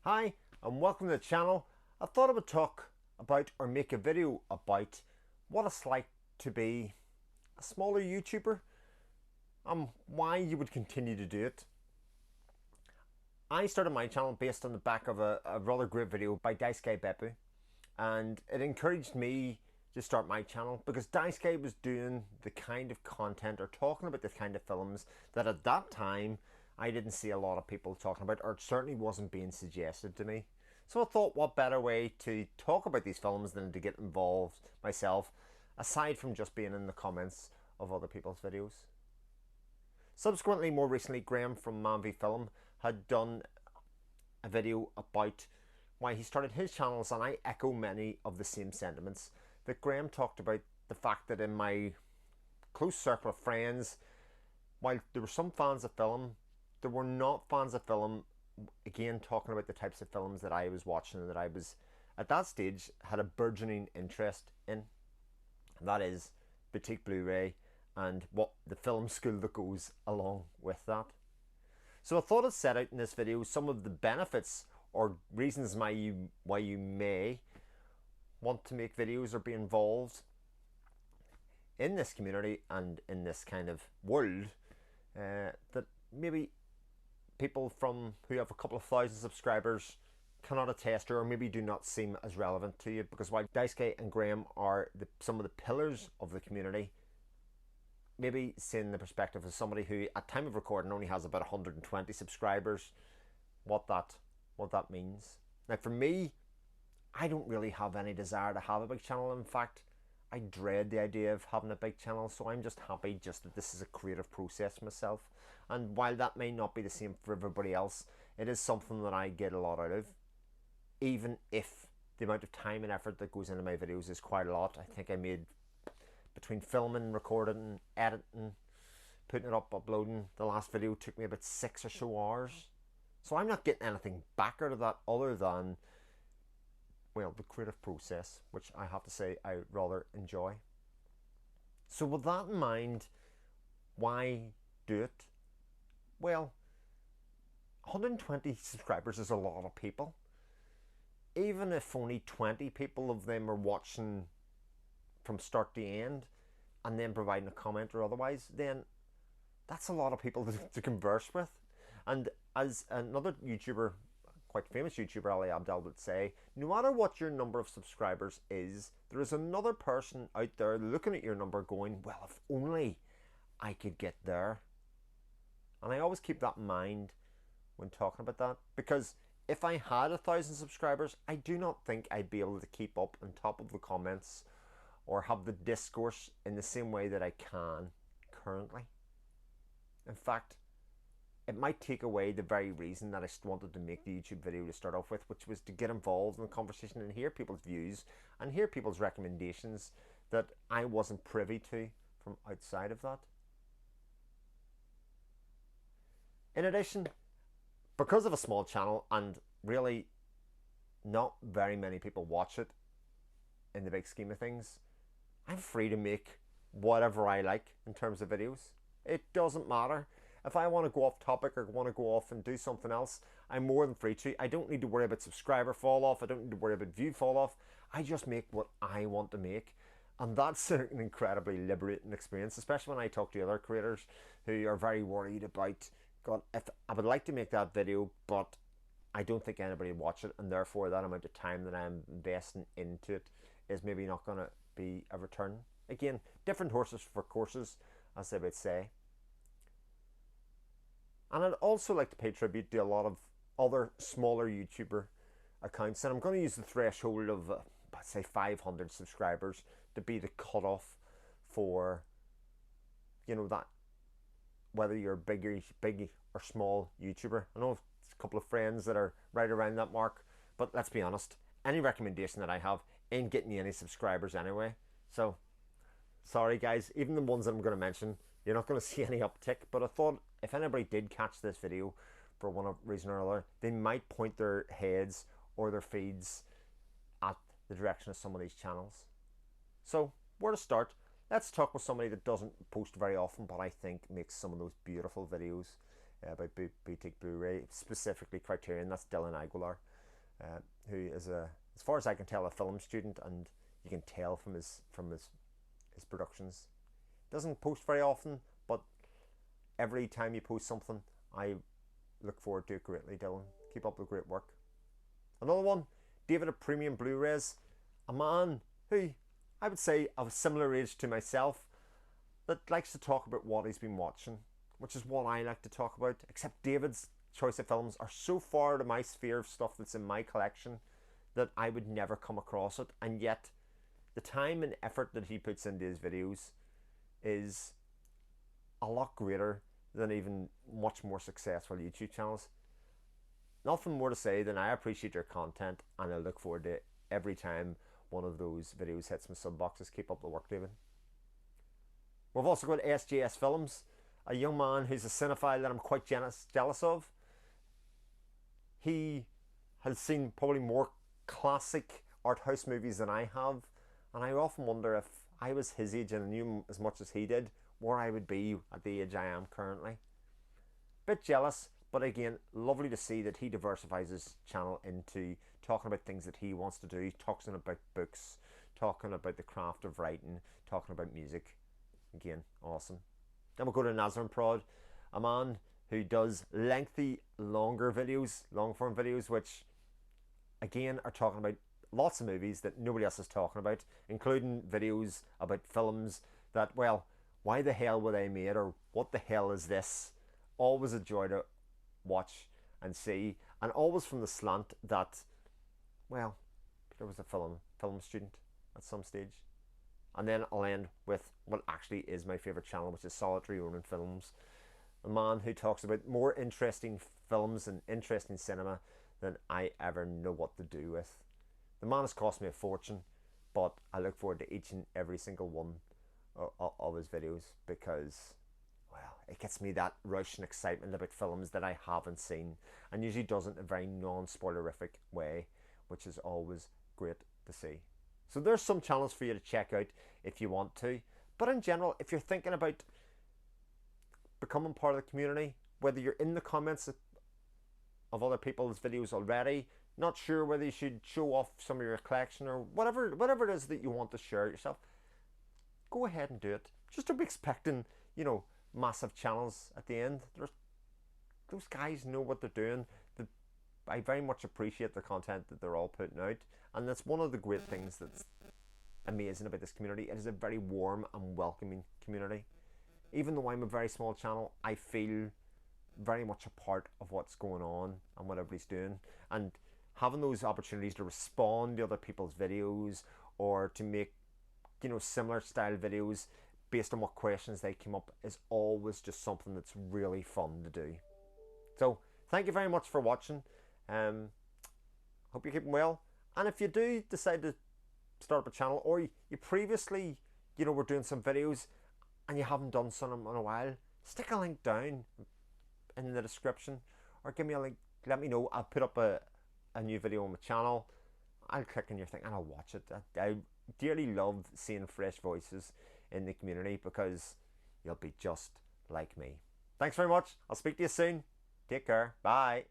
Hi and welcome to the channel. I thought I would talk about or make a video about what it's like to be a smaller YouTuber and why you would continue to do it. I started my channel based on the back of a rather great video by Daisuke Beppu, and it encouraged me to start my channel because Daisuke was doing the kind of content or talking about the kind of films that at that time I didn't see a lot of people talking about, or it certainly wasn't being suggested to me. So I thought, what better way to talk about these films than to get involved myself, aside from just being in the comments of other people's videos. Subsequently, more recently, Graham from Man v Film had done a video about why he started his channels, and I echo many of the same sentiments that Graham talked about. The fact that in my close circle of friends, while there were some fans of film, there were not fans of film, again talking about the types of films that I was watching and that I was at that stage had a burgeoning interest in. And that is boutique Blu-ray and what the film school that goes along with that. So I thought I'd set out in this video some of the benefits or reasons why you may want to make videos or be involved in this community and in this kind of world, that maybe people from who have a couple of thousand subscribers cannot attest to, or maybe do not seem as relevant to you. Because while Daisuke and Graham are some of the pillars of the community, maybe seeing the perspective of somebody who at time of recording only has about 120 subscribers, what that means. Now for me, I don't really have any desire to have a big channel. In fact, I dread the idea of having a big channel, so I'm just happy just that this is a creative process myself. And while that may not be the same for everybody else, it is something that I get a lot out of. Even if the amount of time and effort that goes into my videos is quite a lot. I think I made, between filming, recording, editing, putting it up, uploading, the last video took me about 6 or so hours. So I'm not getting anything back out of that other than, well, the creative process, which I have to say I rather enjoy. So with that in mind, why do it? Well, 120 subscribers is a lot of people. Even if only 20 people of them are watching from start to end and then providing a comment or otherwise, then that's a lot of people to converse with. And as another YouTuber, quite famous YouTuber, Ali Abdal, would say, no matter what your number of subscribers is, there is another person out there looking at your number going, well, if only I could get there. And I always keep that in mind when talking about that, because if I had 1,000 subscribers, I do not think I'd be able to keep up on top of the comments or have the discourse in the same way that I can currently. In fact, it might take away the very reason that I wanted to make the YouTube video to start off with, which was to get involved in the conversation and hear people's views and hear people's recommendations that I wasn't privy to from outside of that. In addition, because of a small channel and really not very many people watch it in the big scheme of things, I'm free to make whatever I like in terms of videos. It doesn't matter. If I want to go off topic or want to go off and do something else, I'm more than free to. I don't need to worry about subscriber fall off. I don't need to worry about view fall off. I just make what I want to make. And that's an incredibly liberating experience, especially when I talk to other creators who are very worried about, God, if I would like to make that video, but I don't think anybody will watch it, and therefore that amount of time that I'm investing into it is maybe not going to be a return. Again, different horses for courses, as they would say. And I'd also like to pay tribute to a lot of other smaller YouTuber accounts, and I'm going to use the threshold of say 500 subscribers to be the cutoff for, you know, that whether you're a big or small YouTuber. I know a couple of friends that are right around that mark, but let's be honest, any recommendation that I have ain't getting you any subscribers anyway. So sorry guys, even the ones that I'm going to mention, you're not going to see any uptick. But I thought if anybody did catch this video for one reason or another, they might point their heads or their feeds at the direction of some of these channels. So where to start? Let's talk with somebody that doesn't post very often, but I think makes some of those beautiful videos about boutique Blu-ray, specifically Criterion. That's Dylan Aguilar. who is as far as I can tell, a film student, and you can tell from his productions. Doesn't post very often, but every time you post something, I look forward to it greatly, Dylan. Keep up the great work. Another one, David of Premium Blu-rays, a man who I would say of a similar age to myself that likes to talk about what he's been watching, which is what I like to talk about, except David's choice of films are so far to my sphere of stuff that's in my collection that I would never come across it, and yet the time and effort that he puts into his videos is a lot greater than even much more successful YouTube channels. Nothing more to say than I appreciate your content, and I look forward to every time one of those videos hits my sub boxes. Keep up the work, David. We've also got SJS Films, a young man who's a cinephile that I'm quite jealous of. He has seen probably more classic art house movies than I have, and I often wonder if I was his age and knew as much as he did, where I would be at the age I am currently. Bit jealous, but again, lovely to see that he diversifies his channel into talking about things that he wants to do, talking about books, talking about the craft of writing, talking about music. Again, awesome. Then we'll go to Nazarene Prod, a man who does lengthy, longer videos, long form videos, which again are talking about lots of movies that nobody else is talking about, including videos about films that, well, why the hell were they made, or what the hell is this? Always a joy to watch and see, and always from the slant that, well, Peter was a film student at some stage. And then I'll end with what actually is my favourite channel, which is Solitary Ronin Films, a man who talks about more interesting films and interesting cinema than I ever know what to do with. The man has cost me a fortune, but I look forward to each and every single one of his videos because, well, it gets me that rush and excitement about films that I haven't seen, and usually does it in a very non-spoilerific way, which is always great to see. So there's some channels for you to check out if you want to. But in general, if you're thinking about becoming part of the community, whether you're in the comments of other people's videos already, not sure whether you should show off some of your collection or whatever it is that you want to share yourself, go ahead and do it. Just don't be expecting, you know, massive channels at the end. Those guys know what they're doing. I very much appreciate the content that they're all putting out, and that's one of the great things that's amazing about this community. It is a very warm and welcoming community. Even though I'm a very small channel, I feel very much a part of what's going on and what everybody's doing, and having those opportunities to respond to other people's videos or to make, you know, similar style videos based on what questions they came up is always just something that's really fun to do. So thank you very much for watching. Hope you're keeping well, and if you do decide to start up a channel, or you previously, you know, were doing some videos and you haven't done some in a while, stick a link down in the description, or give me a link, let me know. I'll put up a new video on my channel. I'll click on your thing and I'll watch it. I dearly love seeing fresh voices in the community because you'll be just like me. Thanks very much. I'll speak to you soon. Take care. Bye.